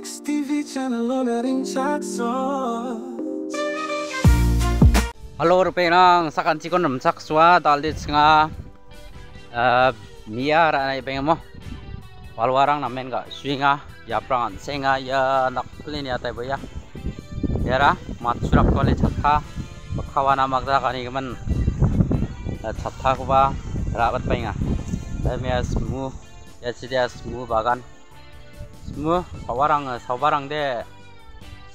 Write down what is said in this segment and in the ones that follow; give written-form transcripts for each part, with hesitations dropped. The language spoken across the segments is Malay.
Next TV channel loading chatso. Halo rupenang sakan cikon remsak swa dalit nga mia ra na ibeng mo walwarang namen ga swinga ya prang senga ya nakplin ya tai boya yara matsurak kole chatha bakhawana magda kani gaman chatha ko ba rabat painga damia smu ya sidia smu bagan smu sawarang de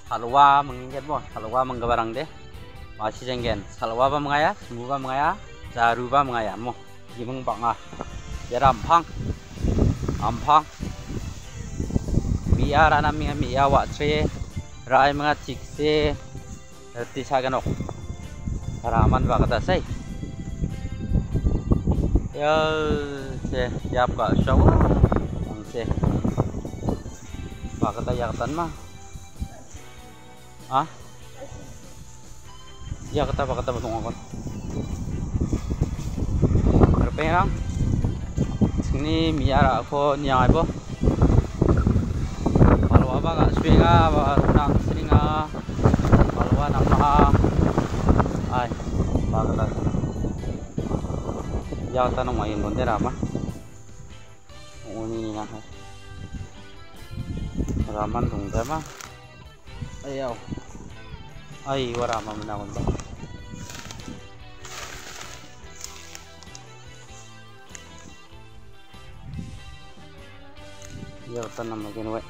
salwa mengingget mo salwa menggabarang de masih jenggen salwa ba mengaya smu ba mengaya zaru ba mengaya mo gimeng banga ya ampang mia rana mia wa tre rai mga tikse ti saganok raman ba kata sai ya se yap ka shaw ang se ba kata yaktan ma ah ya kata betung akon berperang sini miara ako niya ibo palwa ba ga swinga ba nang sringa palwa nang ma ay ba kata ya kata nang main bondera ma uni na raman dong dama ayaw ay wala mamanakon ba ya tanam magin we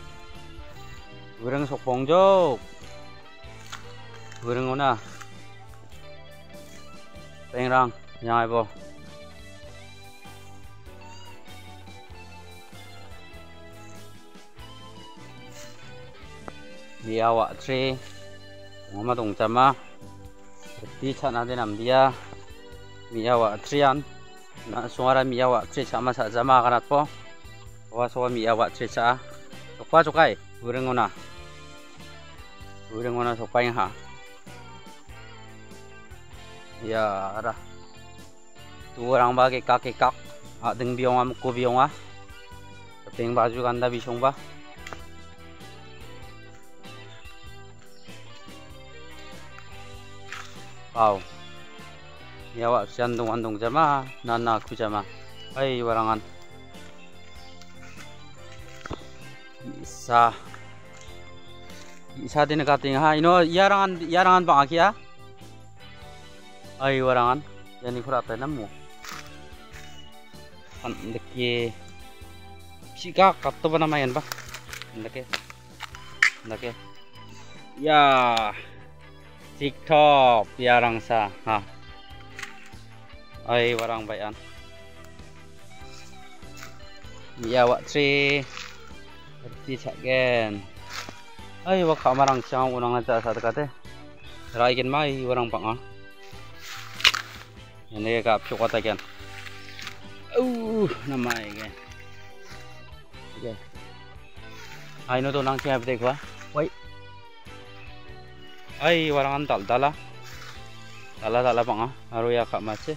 burung sok pongjok burung una pengrang nyai bo biawa tre ngoma dong chama ti chana de nam dia biawa trian na suara biawa tre sama sa jama kanat po waso miawa ceca sokpa sokai burengona sokpai ha ya ada tu orang bagi kaki kak adeng biong am ko biong peng baju ganda bisong ba wow miawa siandong andong jama nana ku jama ai warangan isa din nakating ha ino yarangan bang akia ay warangan yani kurata namu kan deki sika katto ba naman yan ba ndake ya TikTok yarang sa ha ay warang bayan miawa tri ti chagen ay wa kamarang siang unang aja sa dekate raigen mai warang pang ini ka pyokata gen namai gen oke ay no to nang siap dekwa wai ay warang dala pang aru ya ka mace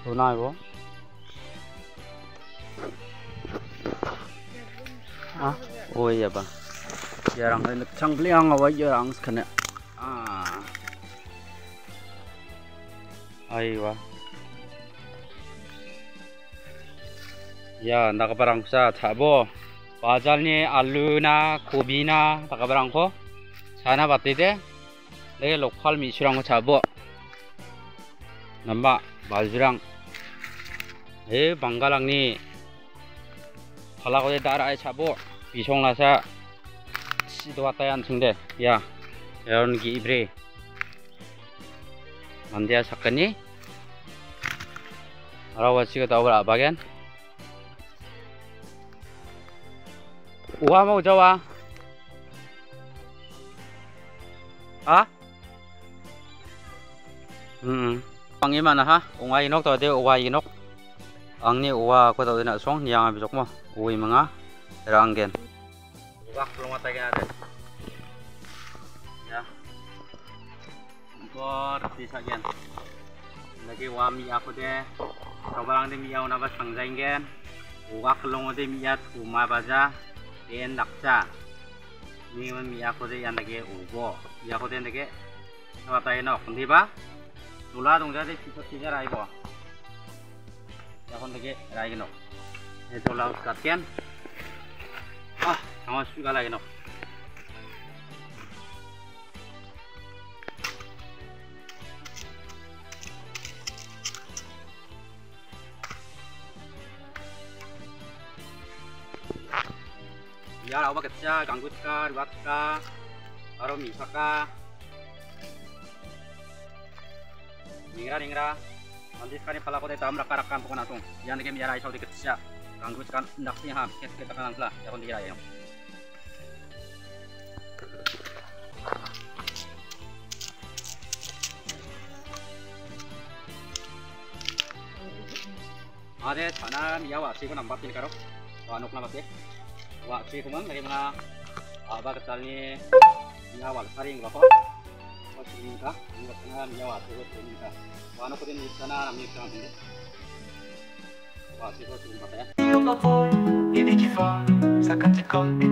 tunai bo oh iya bang jarang cang beliang awal jarang sekena ayo ya nakabarang sa tabo bajalni aluna kobina nakabarang ko sana batide lege lokal misurang ko tabo namba baljurang banggalangni kalau dia darah cabo pisong lasa situ atayan sungde ya yaron gi ibre mandia sakani arawasi ko tahu bagian uwa mau jawa pangi mana ha unga inok tadi uwa inok angni uwa ko tadi nak song yang abisok mo uwi mga ranggen wak belum matanya ada ya bor bisa gen lagi wami aku deh kabarang de miau nabas pangjaingen Uga kelongode miat umabaja den nakja. Mingan miyakode yan lagi ubo. Miyakode lagi nabatay no. Kundi ba? Tula dong jadi sisa rai bo. Yakon lagi rai no. Itu laut katian. Awas juga lagi no. Ya, apa kerja, ganggu ka, ribat ka, baru misa ka, ningra, nanti sekali pala ko dito raka bukan langsung. Yan lagi miara isaw di kerja, ganggu kan ndak sih ham, kita kan lah, ya kon dira ya. Ada tanah miawa sih ko nampak ini karo, anok nampak deh. Wah, sih kuman dari mana? Abah ketalnya nyawa saring bapak. Wah, sih nikah, nggak pernah nyawa terus nikah. Wah, anak kutin di sana namanya sekarang ini. Wah, sih kok sih ya. Io vapor, i di chi fa, sa canticon di